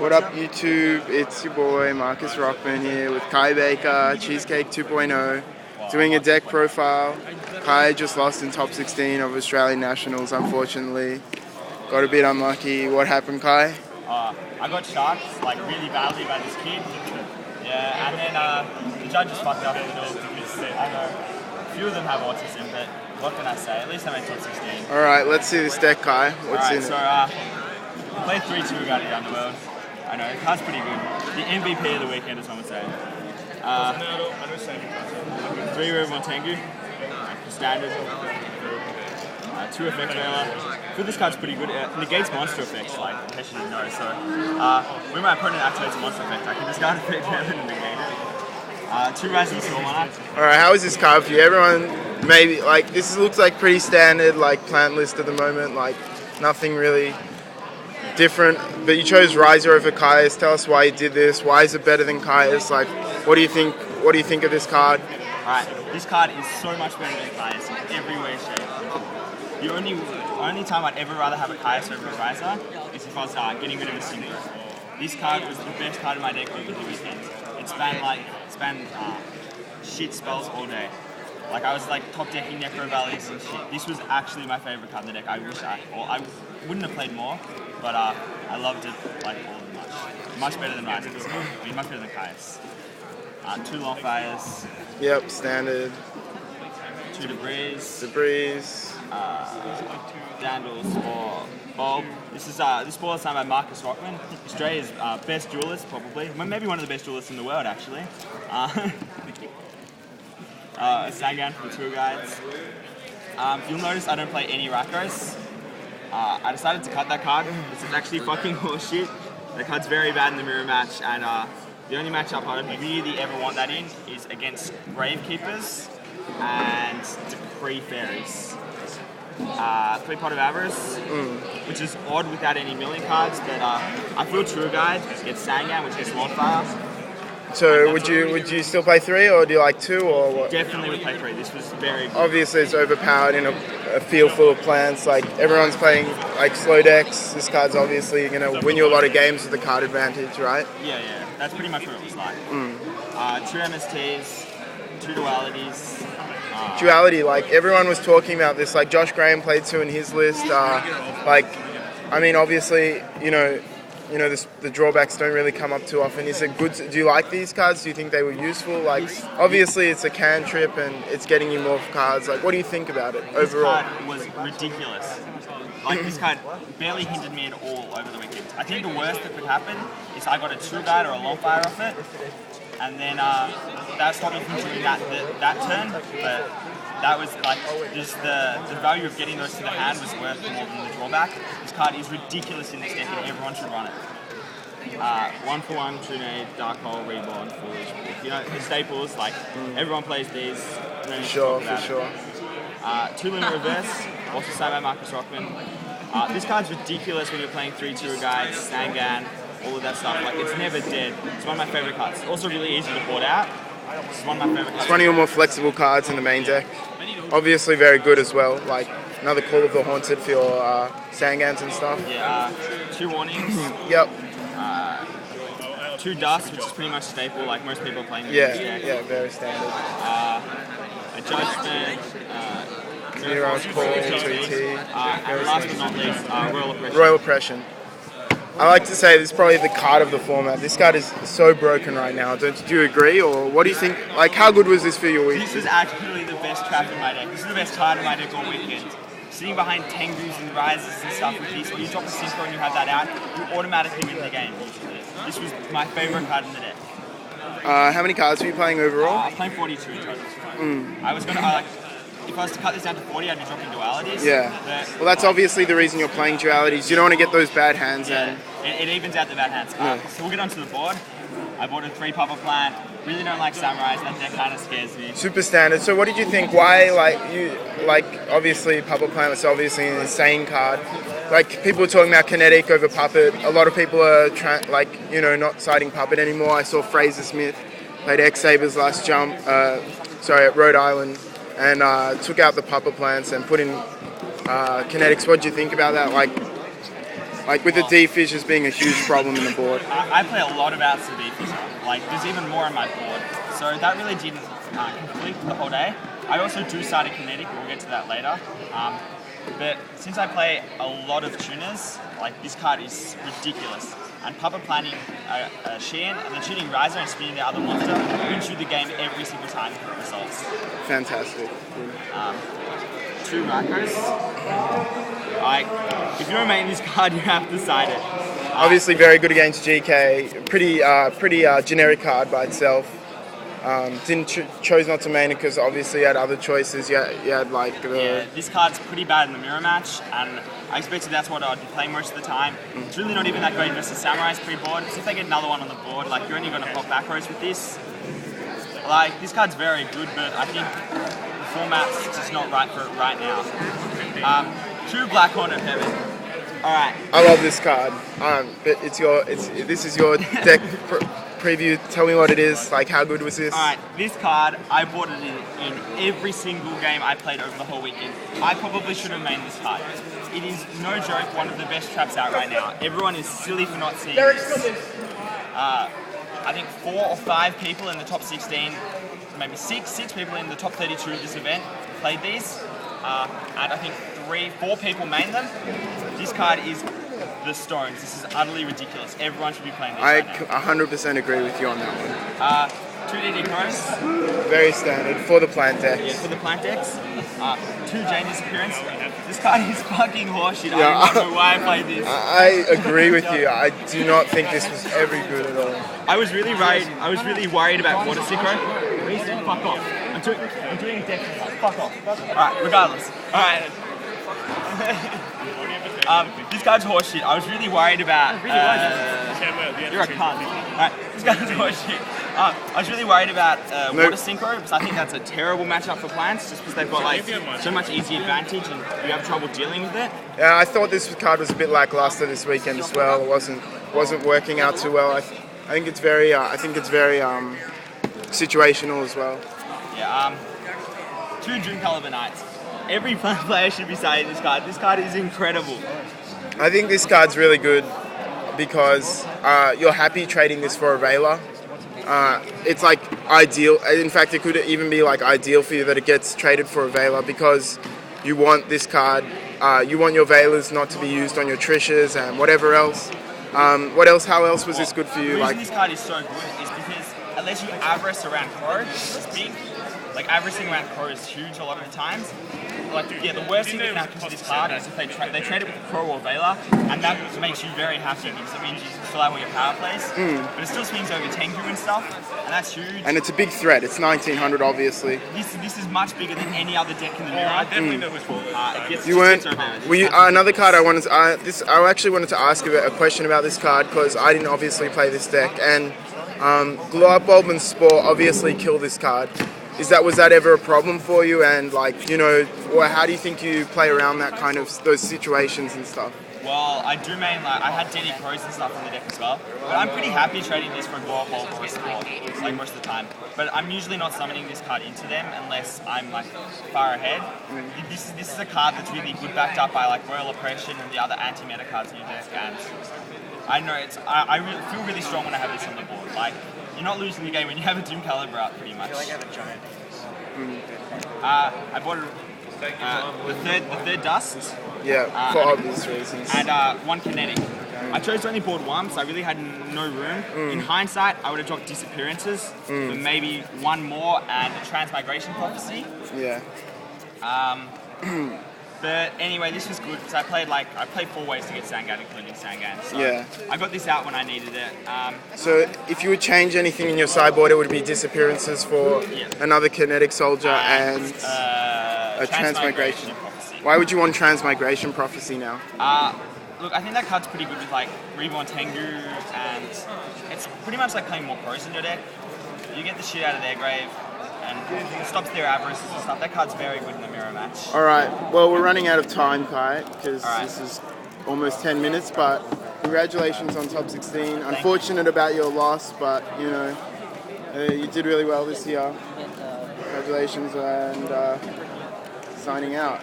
What up, YouTube? It's your boy Marcus Rockman here with Kye Baker, Cheesecake 2.0, doing a deck profile. Kye just lost in top 16 of Australian Nationals, unfortunately. Got a bit unlucky. What happened, Kye? I got sharked like really badly by this kid. Yeah, and then the judges fucked up a little because I know a few of them have autism, but what can I say? At least I made top 16. Alright, let's see this deck, Kye. What's in it? So I played 3-2 Guardian around the world. I know, the card's pretty good. The MVP of the weekend, as someone would say. 3 River on Tengu, standard. 2 effects trailer. I feel this card's pretty good. It negates monster effects, like in case you didn't know. So when my opponent activates a monster effect, I can discard effect trailer and negate it. 2 Rising Soul Monarch. Alright, how is this card for you? Everyone, maybe, like, this looks like pretty standard, like, plant list at the moment, like, nothing really different, but you chose Riser over Kye's. Tell us why you did this. Why is it better than Kye's? Like, what do you think? What do you think of this card? Alright, this card is so much better than Kye's in every way, shape. The only time I'd ever rather have a Kye's over a Riser is if I was getting rid of a Synchro. This card was the best card in my deck over the weekend. It spanned shit spells all day. Like, I was like top decking Necro Valleys and shit. This was actually my favorite card in the deck. I wouldn't have played more, but I loved it like all of them much better than Risers. I mean, much better than Kye's. 2 Long Fires. Yep, standard. 2 Debris. Dandles for Bulb. This ball is signed by Marcus Rockman, Australia's best duelist, probably. Maybe one of the best duelists in the world, actually. Sangan for the tour guides. You'll notice I don't play any Rakos. I decided to cut that card. This is actually fucking horseshit. The card's very bad in the mirror match, and the only matchup I would really ever want that in is against Gravekeepers and Decree Fairies. 3 Pot of Avarice, which is odd without any milling cards, but I feel Tour Guide gets Sangan, which gets Wildfire. So would you still play 3, or do you like 2, or what? Definitely would play 3. This was very good. Obviously it's overpowered in a field full of plants. Like, everyone's playing like slow decks. This card's obviously gonna win you a lot of games with the card advantage, right? Yeah. That's pretty much what it was like. 2 MSTs, 2 dualities. Duality, like, everyone was talking about this. Like, Josh Graham played 2 in his list. Like, I mean, obviously, the drawbacks don't really come up too often. Is it good? Do you like these cards? Do you think they were useful? Like, obviously it's a cantrip and it's getting you more cards. Like, what do you think about it overall? This card was ridiculous. Like, this card barely hindered me at all over the weekend. I think the worst that could happen is I got a True Guide or a Long Fire off it, and then that stopped me from doing that turn, but that was like, just the value of getting those to the hand was worth more than the drawback. This card is ridiculous in this deck and everyone should run it. 1-for-1, True Nade, Dark Hole, Reborn, Foolish. The staples, like, everyone plays these. For sure. 2 Limit Reverse, also signed by Marcus Rockman. This card's ridiculous when you're playing 3 Tour Guides, Sangan, all of that stuff. Like, it's never dead. It's one of my favorite cards. It's also really easy to board out. It's one of my favorite cards. It's one of your more flexible cards in the main deck. Obviously very good as well. Like, another Call of the Haunted for your Sangans and stuff. Yeah, 2 Warnings. Yep. 2 Dust, which is pretty much staple. Like, most people are playing this deck. Yeah, very standard. A Judgment. Meteor's Call, 2T. And last but not least, Royal Oppression. Royal Oppression. I like to say this is probably the card of the format. This card is so broken right now. Do you agree, or what do you think? Like, how good was this for your week? This was actually the best trap in my deck. This is the best card in my deck all weekend. Sitting behind Tengus and Rises and stuff with this, when you drop a Synchro and you have that out, you automatically win the game. This was my favorite card in the deck. How many cards were you playing overall? I was playing 42 in total. I was gonna if I was to cut this down to 40, I'd be dropping dualities. Yeah. Well, that's obviously the reason you're playing dualities. You don't want to get those bad hands in. It evens out the bad hands. So we'll get onto the board. I bought a 3 Papa Plant. Really don't like Samurais. That deck kind of scares me. Super standard. So what did you think? Why, obviously Papa Plant was obviously an insane card. Like, people are talking about Kinetic over Puppet. A lot of people are not citing Puppet anymore. I saw Fraser Smith played X-Sabers last jump. At Rhode Island. And took out the Papa Plants and put in Kinetics. What do you think about that? Like, Like with the D-fissures being a huge problem in the board. I play a lot of outs of D-fissure. Like there's even more on my board. So that really didn't complete the whole day. I also do start a kinetic, we'll get to that later. But since I play a lot of tuners, like this card is ridiculous. And Papa planning a Sheehan and then shooting Riser and spinning the other monster wins you the game every single time for results. Fantastic. 2 Rakos. Like, if you're main this card, you have to side it. Obviously very good against GK. Pretty generic card by itself. Chose not to main it because obviously you had other choices. You had like the... Yeah, this card's pretty bad in the mirror match, and I expected that's what I'd be playing most of the time. It's really not even that great versus Samurai's pre-board. So if they get another one on the board, like you're only going to pop back rows with this. Like this card's very good, but I think the format's just not right for it right now. 2 Black Horn of Heaven. All right. I love this card, but this is your deck preview. Tell me what it is. Like, how good was this? All right, this card I bought it in every single game I played over the whole weekend. I probably should have made this card. It is no joke one of the best traps out right now. Everyone is silly for not seeing this. I think 4 or 5 people in the top 16, maybe 6 people in the top 32 of this event played these, and I think 4 people main them. This card is the stones. This is utterly ridiculous. Everyone should be playing this right now. 100% agree with you on that one. 2 DD Crows. Very standard for the plant decks. Yeah, for the plant decks. 2 Jane Disappearance. This card is fucking horseshit. Yeah, I don't know why I played this. I agree with you. I do not think this was ever good at all. I was really worried about Water Synchro. Reason, fuck off. I'm doing a deck. Fuck off. Alright, regardless. Alright. This card's horseshit. I was really worried about. You're a cunt. Alright, this card's horseshit. I was really worried about Water Synchro because I think that's a terrible matchup for plants just because they've got like so much easy advantage and you have trouble dealing with it. Yeah, I thought this card was a bit lackluster this weekend as well. It wasn't working out too well. I think it's very situational as well. Yeah. 2 Dream Caliber Knights. Every player should be saying this card. This card is incredible. I think this card's really good because you're happy trading this for a Veiler. It's like ideal. In fact, it could even be like ideal for you that it gets traded for a Veiler because you want this card. You want your Veilers not to be used on your Trishas and whatever else. What else? How else was this good for you? The reason this card is so good is because unless you avarice around Crow, it's big. Like averaging around Crow is huge a lot of the times. Like the worst thing that can happen to this card is if they trade it with Crow or Veiler, and that makes you very happy because it means you can fill out all your power plays. But it still swings over Tengu and stuff, and that's huge. And it's a big threat. It's 1900, obviously. This is much bigger than any other deck in the mirror. I definitely know which one. Another card I wanted. I actually wanted to ask a question about this card because I didn't obviously play this deck, and Glow Bulb and Spore obviously kill this card. Was that ever a problem for you? And or how do you think you play around that kind of those situations and stuff? Well, I do main I had DD Crows and stuff on the deck as well. But I'm pretty happy trading this for a Glow Bulb or a Spore, like most of the time. But I'm usually not summoning this card into them unless I'm like far ahead. This is a card that's really good backed up by like Royal Oppression and the other anti-meta cards in your deck. And I know I really feel really strong when I have this on the board. Like. You're not losing the game when you have a Doom Caliber out, pretty much. I feel like I have a giant. I bought the third Dust. Yeah, for obvious reasons. And 1 Kinetic. I chose to only board 1, so I really had no room. In hindsight, I would have dropped Disappearances, but maybe 1 more and a Transmigration Prophecy. Yeah. But anyway, this was good because I played 4 ways to get Sangan, including Sangan. So yeah. I got this out when I needed it. So if you would change anything in your sideboard, it would be Disappearances for another Kinetic Soldier and a Transmigration. Prophecy. Why would you want Transmigration Prophecy now? Look, I think that card's pretty good with like Reborn Tengu, and it's pretty much like playing more pros in your deck. You get the shit out of their grave. And it stops their avarices and stuff. That card's very good in the mirror match. Alright, well we're running out of time, Kye, because this is almost 10 minutes, but congratulations on top 16. Unfortunate about your loss, but you did really well this year. Congratulations and signing out.